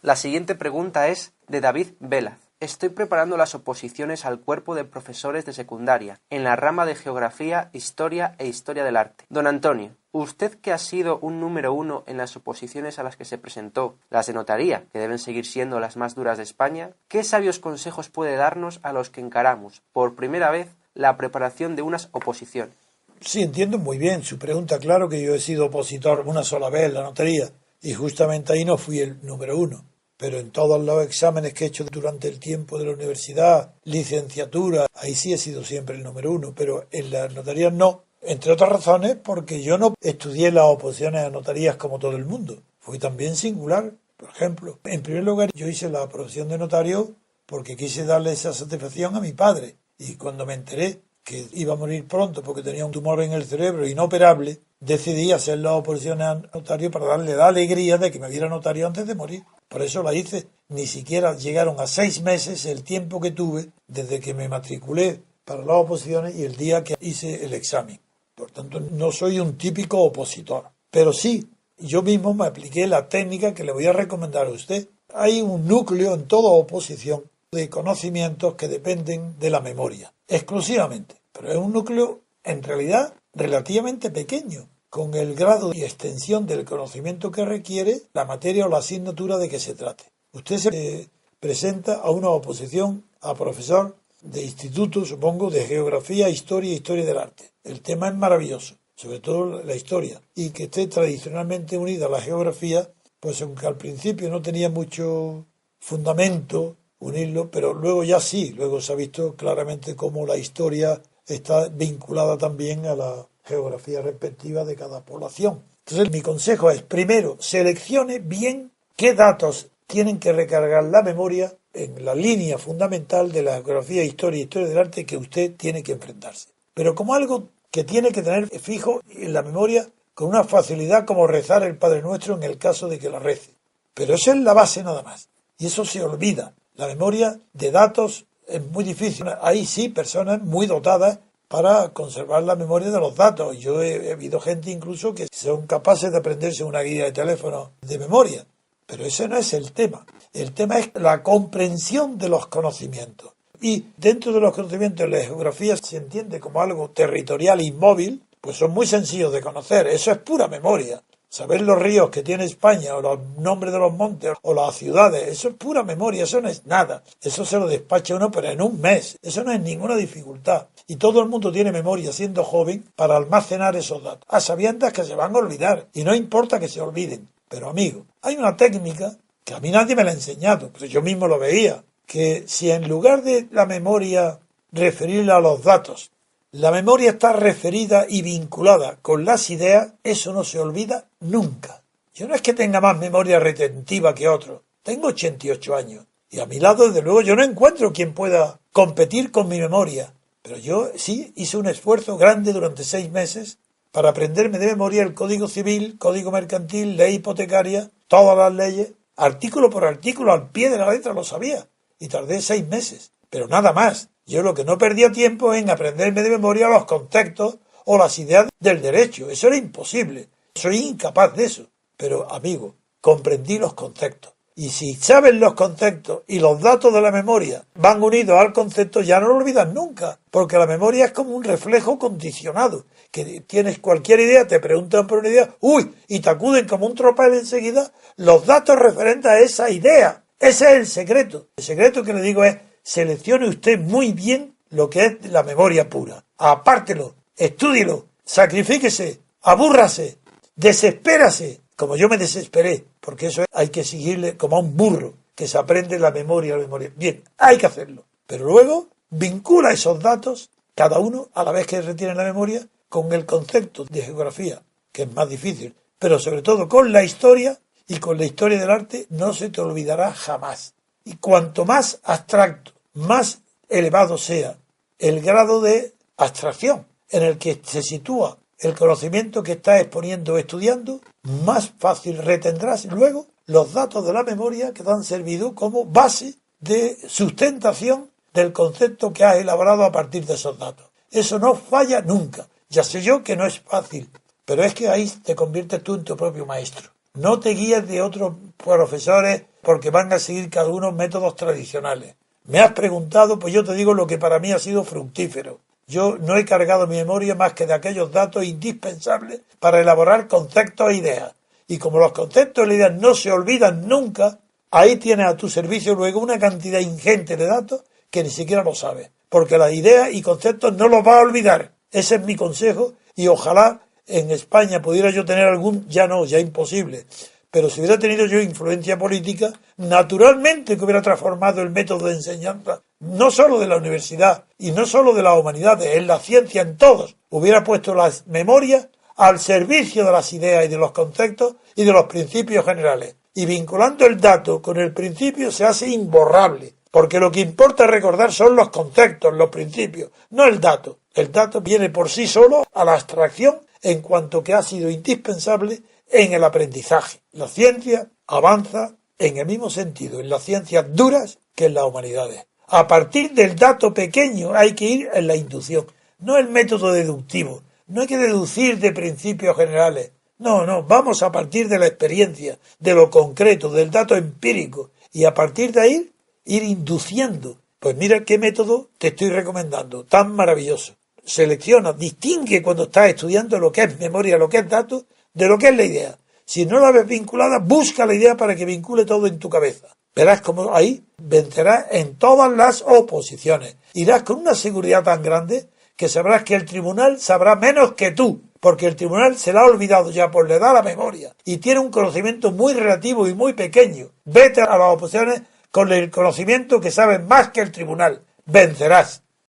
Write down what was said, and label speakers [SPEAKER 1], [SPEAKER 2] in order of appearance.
[SPEAKER 1] La siguiente pregunta es de David Velaz. Estoy preparando las oposiciones al cuerpo de profesores de secundaria, en la rama de Geografía, Historia e Historia del Arte. Don Antonio, usted que ha sido un número 1 en las oposiciones a las que se presentó, las de notaría, que deben seguir siendo las más duras de España, ¿qué sabios consejos puede darnos a los que encaramos, por primera vez, la preparación de unas oposiciones?
[SPEAKER 2] Sí, entiendo muy bien su pregunta. Claro que yo he sido opositor una sola vez en la notaría y justamente ahí no fui el número 1. Pero en todos los exámenes que he hecho durante el tiempo de la universidad, licenciatura, ahí sí he sido siempre el número 1, pero en las notarías no. Entre otras razones, porque yo no estudié las oposiciones a notarías como todo el mundo. Fui también singular. Por ejemplo, en primer lugar, yo hice la profesión de notario porque quise darle esa satisfacción a mi padre. Y cuando me enteré que iba a morir pronto porque tenía un tumor en el cerebro inoperable, decidí hacer las oposiciones a notario para darle la alegría de que me viera notario antes de morir. Por eso la hice. Ni siquiera llegaron a 6 meses el tiempo que tuve desde que me matriculé para las oposiciones y el día que hice el examen. Por tanto, no soy un típico opositor. Pero sí, yo mismo me apliqué la técnica que le voy a recomendar a usted. Hay un núcleo en toda oposición de conocimientos que dependen de la memoria, exclusivamente. Pero es un núcleo, en realidad, relativamente pequeño, con el grado y extensión del conocimiento que requiere la materia o la asignatura de que se trate. Usted se presenta a una oposición a profesor de instituto, supongo, de Geografía, Historia e Historia del Arte. El tema es maravilloso, sobre todo la historia, y que esté tradicionalmente unida a la geografía, pues aunque al principio no tenía mucho fundamento unirlo, pero luego ya sí, luego se ha visto claramente cómo la historia está vinculada también a la geografía respectiva de cada población. Entonces mi consejo es, primero, seleccione bien qué datos tienen que recargar la memoria en la línea fundamental de la geografía, historia y historia del arte que usted tiene que enfrentarse. Pero como algo que tiene que tener fijo en la memoria con una facilidad como rezar el Padre Nuestro en el caso de que lo rece. Pero esa es la base nada más. Y eso se olvida. La memoria de datos es muy difícil. Hay sí personas muy dotadas para conservar la memoria de los datos. Yo he habido gente incluso que son capaces de aprenderse una guía de teléfono de memoria. Pero ese no es el tema. El tema es la comprensión de los conocimientos. Y dentro de los conocimientos, la geografía se entiende como algo territorial e inmóvil, pues son muy sencillos de conocer. Eso es pura memoria. Saber los ríos que tiene España, o los nombres de los montes, o las ciudades, eso es pura memoria, eso no es nada. Eso se lo despacha uno, pero en un mes. Eso no es ninguna dificultad. Y todo el mundo tiene memoria, siendo joven, para almacenar esos datos. A sabiendas que se van a olvidar. Y no importa que se olviden. Pero, amigo, hay una técnica que a mí nadie me la ha enseñado, pues yo mismo lo veía, que si en lugar de la memoria referirla a los datos, la memoria está referida y vinculada con las ideas, eso no se olvida nunca. Yo no es que tenga más memoria retentiva que otro. Tengo 88 años. Y a mi lado, desde luego, yo no encuentro quien pueda competir con mi memoria. Pero yo sí hice un esfuerzo grande durante 6 meses para aprenderme de memoria el Código Civil, Código Mercantil, Ley Hipotecaria, todas las leyes, artículo por artículo, al pie de la letra lo sabía. Y tardé 6 meses. Pero nada más. Yo lo que no perdía tiempo en aprenderme de memoria los conceptos o las ideas del derecho. Eso era imposible. Soy incapaz de eso. Pero, amigo, comprendí los conceptos. Y si sabes los conceptos y los datos de la memoria van unidos al concepto, ya no lo olvidas nunca. Porque la memoria es como un reflejo condicionado. Que tienes cualquier idea, te preguntan por una idea, ¡uy! Y te acuden como un tropel enseguida los datos referentes a esa idea. Ese es el secreto. El secreto que le digo es, seleccione usted muy bien lo que es la memoria pura. Apártelo, estúdielo, sacrifíquese, abúrrase, desespérase, como yo me desesperé, porque eso hay que seguirle como a un burro, que se aprende la memoria. Bien, hay que hacerlo. Pero luego vincula esos datos, cada uno a la vez que retiene la memoria, con el concepto de geografía, que es más difícil, pero sobre todo con la historia, y con la historia del arte no se te olvidará jamás. Y cuanto más abstracto, más elevado sea el grado de abstracción en el que se sitúa el conocimiento que estás exponiendo o estudiando, más fácil retendrás luego los datos de la memoria que te han servido como base de sustentación del concepto que has elaborado a partir de esos datos. Eso no falla nunca. Ya sé yo que no es fácil, pero es que ahí te conviertes tú en tu propio maestro. No te guíes de otros profesores porque van a seguir cada uno métodos tradicionales. Me has preguntado, pues yo te digo lo que para mí ha sido fructífero. Yo no he cargado mi memoria más que de aquellos datos indispensables para elaborar conceptos e ideas. Y como los conceptos e ideas no se olvidan nunca, ahí tienes a tu servicio luego una cantidad ingente de datos que ni siquiera lo sabes. Porque las ideas y conceptos no los vas a olvidar. Ese es mi consejo y ojalá en España pudiera yo tener algún, ya no, ya imposible, pero si hubiera tenido yo influencia política, naturalmente que hubiera transformado el método de enseñanza, no solo de la universidad y no solo de las humanidades, en la ciencia, en todos, hubiera puesto las memorias al servicio de las ideas y de los conceptos y de los principios generales. Y vinculando el dato con el principio se hace imborrable, porque lo que importa recordar son los conceptos, los principios, no el dato. El dato viene por sí solo a la abstracción en cuanto que ha sido indispensable en el aprendizaje. La ciencia avanza en el mismo sentido en las ciencias duras que en las humanidades. A partir del dato pequeño hay que ir en la inducción, no el método deductivo. No hay que deducir de principios generales. No, vamos a partir de la experiencia, de lo concreto, del dato empírico, y a partir de ahí ir induciendo. Pues mira qué método te estoy recomendando, tan maravilloso. Selecciona, distingue cuando estás estudiando lo que es memoria, lo que es dato, de lo que es la idea. Si no la ves vinculada, busca la idea para que vincule todo en tu cabeza. Verás cómo ahí vencerás en todas las oposiciones. Irás con una seguridad tan grande que sabrás que el tribunal sabrá menos que tú, porque el tribunal se la ha olvidado ya por le da la memoria y tiene un conocimiento muy relativo y muy pequeño. Vete a las oposiciones con el conocimiento que sabes más que el tribunal. Vencerás.